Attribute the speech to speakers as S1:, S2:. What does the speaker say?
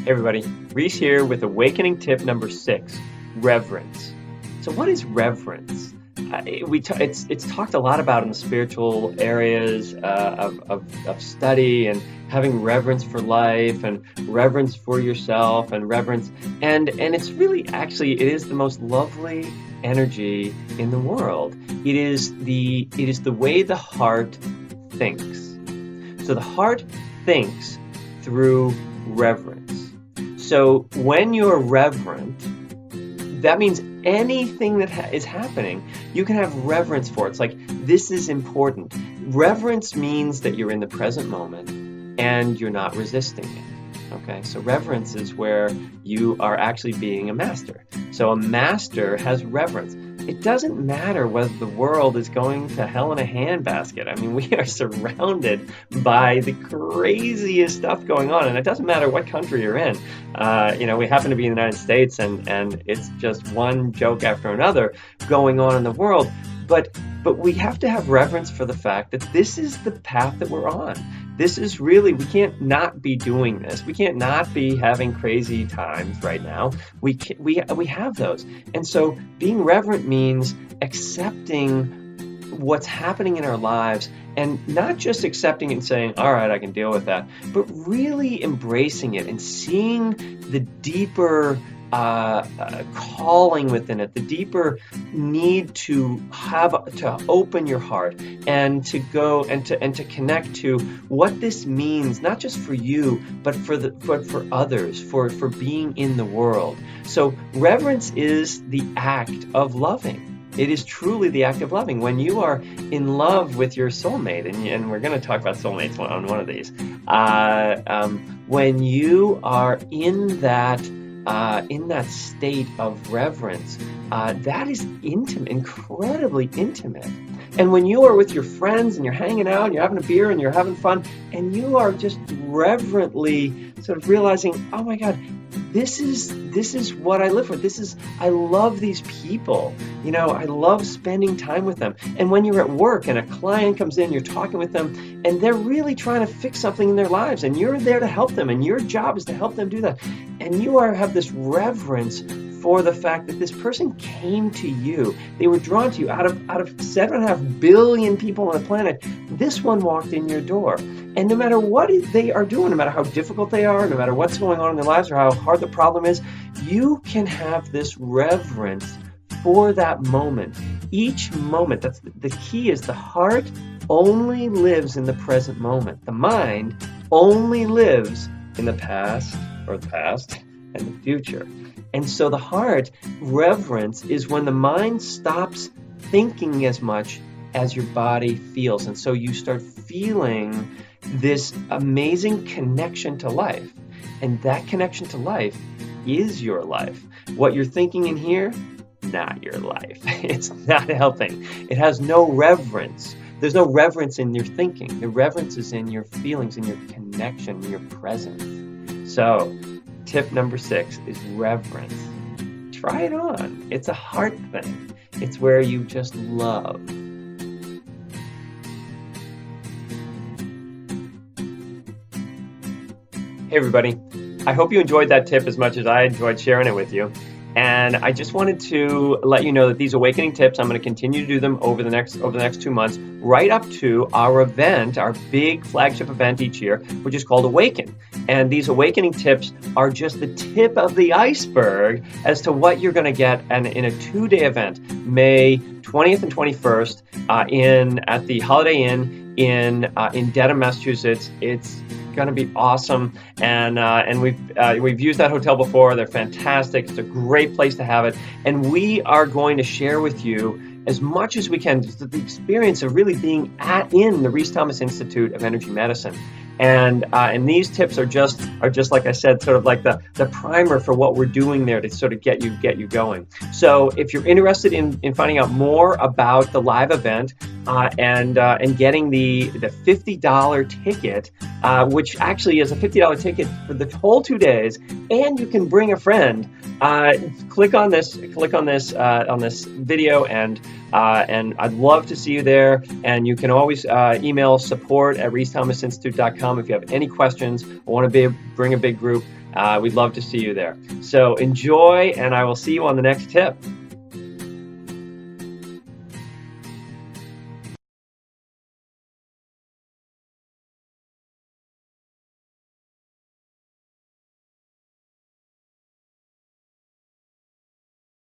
S1: Hey everybody, Rhys here with Awakening Tip number 6, Reverence. So what is reverence? It's talked a lot about in the spiritual areas of study, and having reverence for life and reverence for yourself and reverence. And it's really, actually, it is the most lovely energy in the world. It is the way the heart thinks. So the heart thinks through reverence. So when you're reverent, that means anything that is happening, you can have reverence for. It's like, this is important. Reverence means that you're in the present moment and you're not resisting it. Okay, so reverence is where you are actually being a master. So a master has reverence. It doesn't matter whether the world is going to hell in a handbasket. I mean, we are surrounded by the craziest stuff going on, and it doesn't matter what country you're in. We happen to be in the United States, and it's just one joke after another going on in the world. But we have to have reverence for the fact that this is the path that we're on. This is really, we can't not be doing this. We can't not be having crazy times right now. We have those. And so being reverent means accepting what's happening in our lives, and not just accepting it and saying, all right, I can deal with that, but really embracing it and seeing the deeper calling within it, the deeper need to open your heart and to go and to connect to what this means, not just for you, but for others, for being in the world. So reverence is the act of loving. It is truly the act of loving. When you are in love with your soulmate, and we're going to talk about soulmates on one of these, when you are in that state of reverence, that is intimate, incredibly intimate. And when you are with your friends and you're hanging out and you're having a beer and you're having fun, and you are just reverently sort of realizing, oh my God, this is what I live for. I love these people. I love spending time with them. And when you're at work and a client comes in, you're talking with them, and they're really trying to fix something in their lives, and you're there to help them, and your job is to help them do that. And you have this reverence for the fact that this person came to you. They were drawn to you. Out of 7.5 billion people on the planet, this one walked in your door. And no matter what they are doing, no matter how difficult they are, no matter what's going on in their lives or how hard the problem is, you can have this reverence for that moment. Each moment, that's the key, is the heart only lives in the present moment. The mind only lives in the past and the future. And so the heart, reverence, is when the mind stops thinking as much as your body feels. And so you start feeling this amazing connection to life. And that connection to life is your life. What you're thinking in here, not your life. It's not helping. It has no reverence. There's no reverence in your thinking. The reverence is in your feelings, in your connection, in your presence. So tip number 6 is reverence. Try it on. It's a heart thing. It's where you just love. Hey everybody, I hope you enjoyed that tip as much as I enjoyed sharing it with you. And I just wanted to let you know that these awakening tips, I'm going to continue to do them over the next 2 months, right up to our event, our big flagship event each year, which is called Awaken. And these awakening tips are just the tip of the iceberg as to what you're going to get in a 2-day event, May 20th and 21st, at the Holiday Inn in Dedham, Massachusetts. It's going to be awesome, and we've used that hotel before. They're fantastic. It's a great place to have it, and we are going to share with you as much as we can the experience of really being in the Rhys Institute of Energy Medicine. And these tips are just like I said, sort of like the primer for what we're doing there to sort of get you going. So if you're interested in finding out more about the live event and getting the $50 ticket, which actually is a $50 ticket for the whole 2 days, and you can bring a friend. Click on this video, and I'd love to see you there. And you can always email support@rhysthomasinstitute.com if you have any questions or want to bring a big group. We'd love to see you there. So enjoy, and I will see you on the next tip.